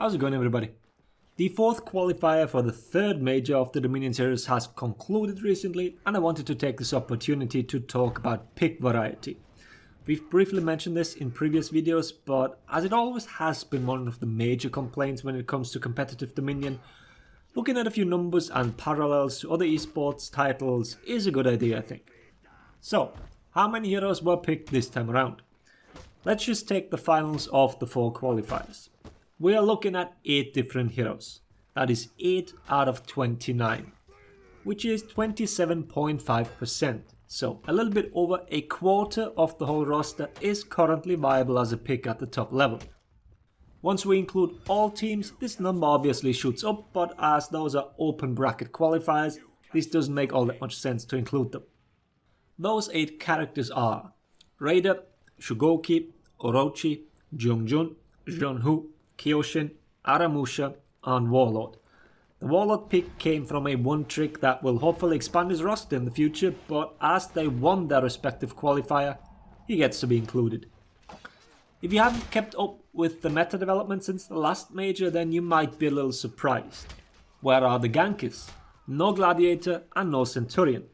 How's it going, everybody? The fourth qualifier for the third major of the Dominion series has concluded recently, and I wanted to take this opportunity to talk about pick variety. We've briefly mentioned this in previous videos, but as it always has been one of the major complaints when it comes to competitive Dominion, looking at a few numbers and parallels to other esports titles is a good idea, I think. So, how many heroes were picked this time around? Let's just take the finals of the 4 qualifiers. We are looking at 8 different heroes. That is 8 out of 29, which is 27.5%. So a little bit over a quarter of the whole roster is currently viable as a pick at the top level. Once we include all teams, this number obviously shoots up, but as those are open bracket qualifiers, this doesn't make all that much sense to include them. Those 8 characters are Raider, Shugoki, Orochi, Jungjun, Jeonhu, Kyoshin, Aramusha, and Warlord. The Warlord pick came from a one trick that will hopefully expand his roster in the future, but as they won their respective qualifier, he gets to be included. If you haven't kept up with the meta development since the last major, then you might be a little surprised. Where are the gankers? No Gladiator and no Centurion.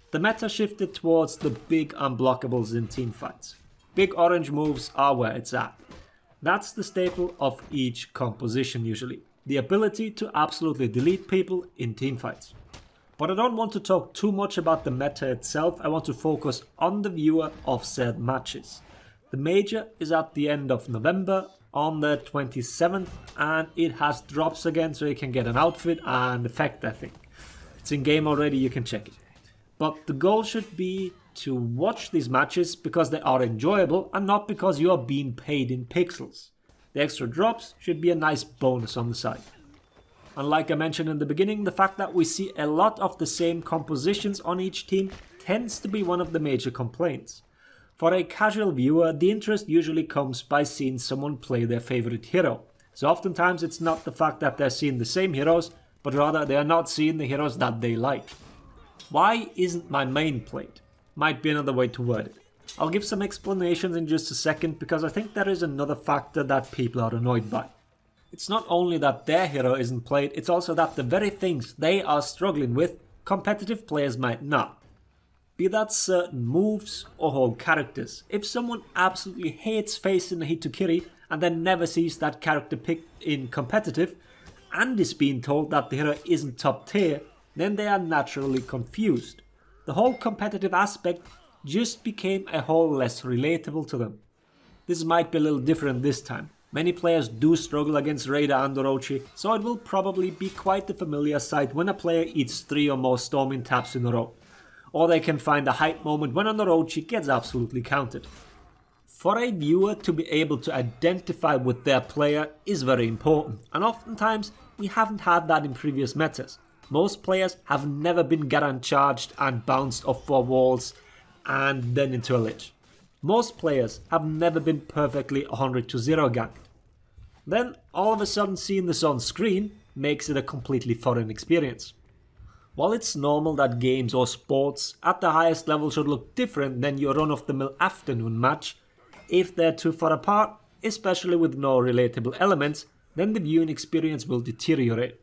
The meta shifted towards the big unblockables in teamfights. Big orange moves are where it's at. That's the staple of each composition usually, the ability to absolutely delete people in teamfights. But I don't want to talk too much about the meta itself, I want to focus on the viewer of said matches. The major is at the end of November on the 27th, and it has drops again, so you can get an outfit and effect, I think. It's in game already, you can check it. But the goal should be to watch these matches because they are enjoyable and not because you are being paid in pixels. The extra drops should be a nice bonus on the side. And like I mentioned in the beginning, the fact that we see a lot of the same compositions on each team tends to be one of the major complaints. For a casual viewer, the interest usually comes by seeing someone play their favorite hero. So oftentimes it's not the fact that they're seeing the same heroes, but rather they are not seeing the heroes that they like. Why isn't my main played? Might be another way to word it. I'll give some explanations in just a second because I think there is another factor that people are annoyed by. It's not only that their hero isn't played, it's also that the very things they are struggling with, competitive players might not. Be that certain moves or whole characters. If someone absolutely hates facing a Hitokiri and then never sees that character picked in competitive and is being told that the hero isn't top tier, then they are naturally confused. The whole competitive aspect just became a whole less relatable to them. This might be a little different this time. Many players do struggle against Raider and Orochi, so it will probably be quite a familiar sight when a player eats 3 or more storming taps in a row. Or they can find a hype moment when an Orochi gets absolutely counted. For a viewer to be able to identify with their player is very important, and oftentimes we haven't had that in previous metas. Most players have never been Garan charged and bounced off 4 walls and then into a lich. Most players have never been perfectly 100-0 ganked. Then all of a sudden seeing this on screen makes it a completely foreign experience. While it's normal that games or sports at the highest level should look different than your run-of-the-mill afternoon match, if they're too far apart, especially with no relatable elements, then the viewing experience will deteriorate.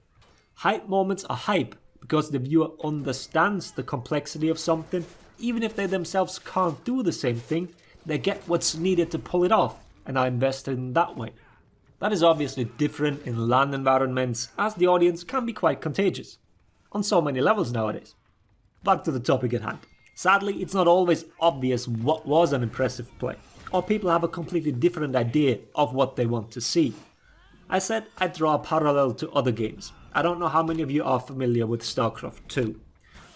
Hype moments are hype because the viewer understands the complexity of something. Even if they themselves can't do the same thing, they get what's needed to pull it off and are invested in that way. That is obviously different in LAN environments as the audience can be quite contagious. On so many levels nowadays. Back to the topic at hand. Sadly, it's not always obvious what was an impressive play, or people have a completely different idea of what they want to see. I said I'd draw a parallel to other games. I don't know how many of you are familiar with StarCraft 2,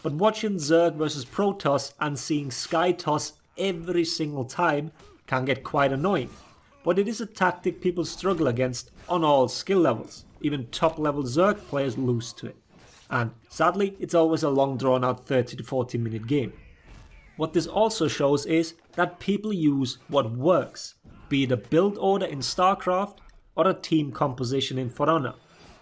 but watching Zerg vs Protoss and seeing Sky Toss every single time can get quite annoying. But it is a tactic people struggle against on all skill levels. Even top level Zerg players lose to it. And sadly, it's always a long drawn out 30 to 40 minute game. What this also shows is that people use what works, be it a build order in StarCraft or a team composition in For Honor.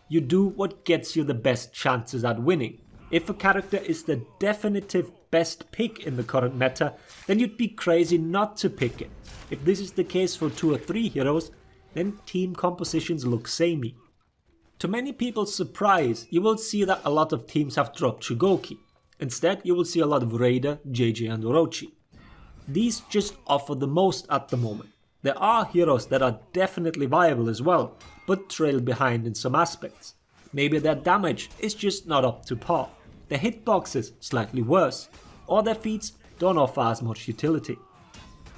You do what gets you the best chances at winning. If a character is the definitive best pick in the current meta, then you'd be crazy not to pick it. If this is the case for 2 or 3 heroes, then team compositions look samey. To many people's surprise, you will see that a lot of teams have dropped Shugoki. Instead, you will see a lot of Raider, JJ and Orochi. These just offer the most at the moment. There are heroes that are definitely viable as well, but trail behind in some aspects. Maybe their damage is just not up to par, their hitboxes slightly worse, or their feats don't offer as much utility.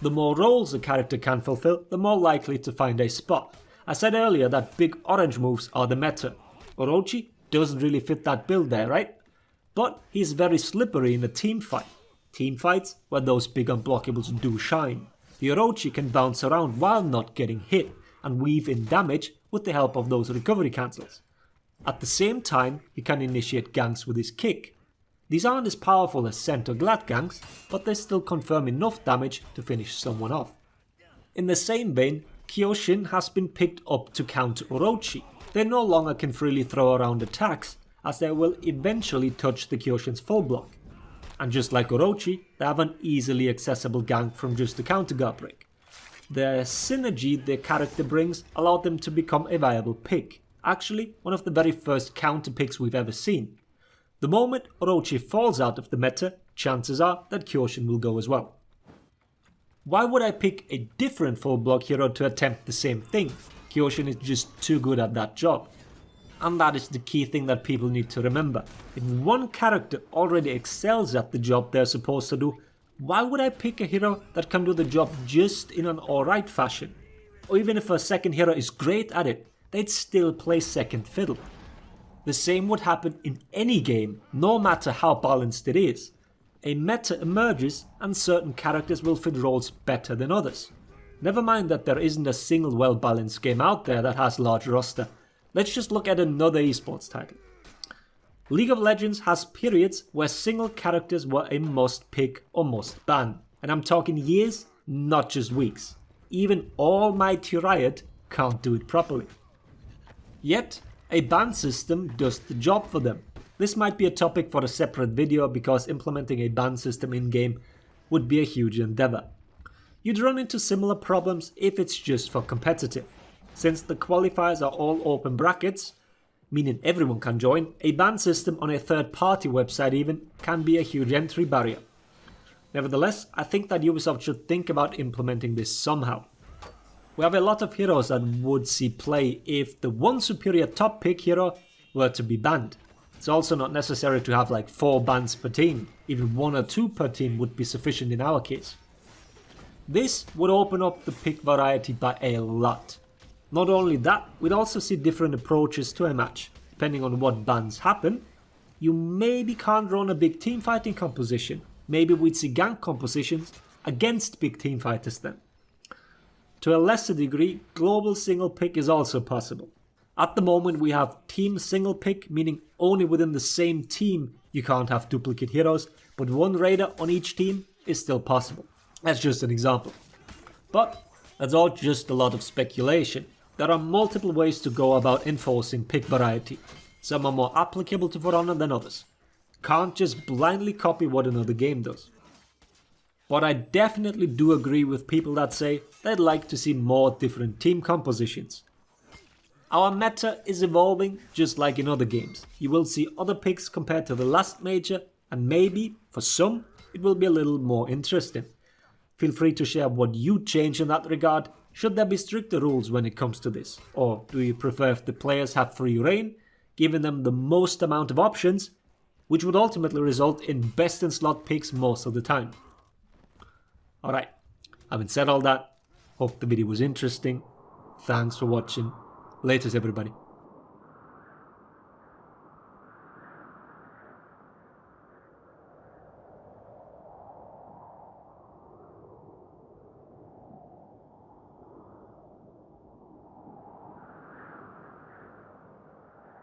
The more roles a character can fulfill, the more likely to find a spot. I said earlier that big orange moves are the meta. Orochi doesn't really fit that build there, right? But he's very slippery in a team fight. Team fights where those big unblockables do shine. The Orochi can bounce around while not getting hit and weave in damage with the help of those recovery cancels. At the same time, he can initiate ganks with his kick. These aren't as powerful as Scent or Glad ganks, but they still confirm enough damage to finish someone off. In the same vein, Kyoshin has been picked up to counter Orochi. They no longer can freely throw around attacks, as they will eventually touch the Kyoshin's full block. And just like Orochi, they have an easily accessible gank from just a counter guard break. The synergy their character brings allowed them to become a viable pick. Actually, one of the very first counter picks we've ever seen. The moment Orochi falls out of the meta, chances are that Kyoshin will go as well. Why would I pick a different full block hero to attempt the same thing? Kyoshin is just too good at that job. And that is the key thing that people need to remember. If one character already excels at the job they're supposed to do, why would I pick a hero that can do the job just in an alright fashion? Or even if a second hero is great at it, they'd still play second fiddle. The same would happen in any game, no matter how balanced it is. A meta emerges and certain characters will fit roles better than others. Never mind that there isn't a single well-balanced game out there that has large roster. Let's just look at another esports title. League of Legends has periods where single characters were a must pick or must ban. And I'm talking years, not just weeks. Even Almighty Riot can't do it properly. Yet, a ban system does the job for them. This might be a topic for a separate video because implementing a ban system in-game would be a huge endeavor. You'd run into similar problems if it's just for competitive. Since the qualifiers are all open brackets, meaning everyone can join, a ban system on a third-party website even can be a huge entry barrier. Nevertheless, I think that Ubisoft should think about implementing this somehow. We have a lot of heroes that would see play if the one superior top pick hero were to be banned. It's also not necessary to have like 4 bans per team, even 1 or 2 per team would be sufficient in our case. This would open up the pick variety by a lot. Not only that, we'd also see different approaches to a match. Depending on what bans happen, you maybe can't run a big team fighting composition. Maybe we'd see gank compositions against big team fighters then. To a lesser degree, global single pick is also possible. At the moment we have team single pick, meaning only within the same team you can't have duplicate heroes, but one raider on each team is still possible. That's just an example. But that's all just a lot of speculation. There are multiple ways to go about enforcing pick variety. Some are more applicable to For Honor than others. Can't just blindly copy what another game does. But I definitely do agree with people that say they'd like to see more different team compositions. Our meta is evolving just like in other games. You will see other picks compared to the last major, and maybe, for some, it will be a little more interesting. Feel free to share what you'd change in that regard. Should there be stricter rules when it comes to this? Or do you prefer if the players have free reign, giving them the most amount of options, which would ultimately result in best in slot picks most of the time? Alright, having said all that, hope the video was interesting. Thanks for watching. Laters everybody.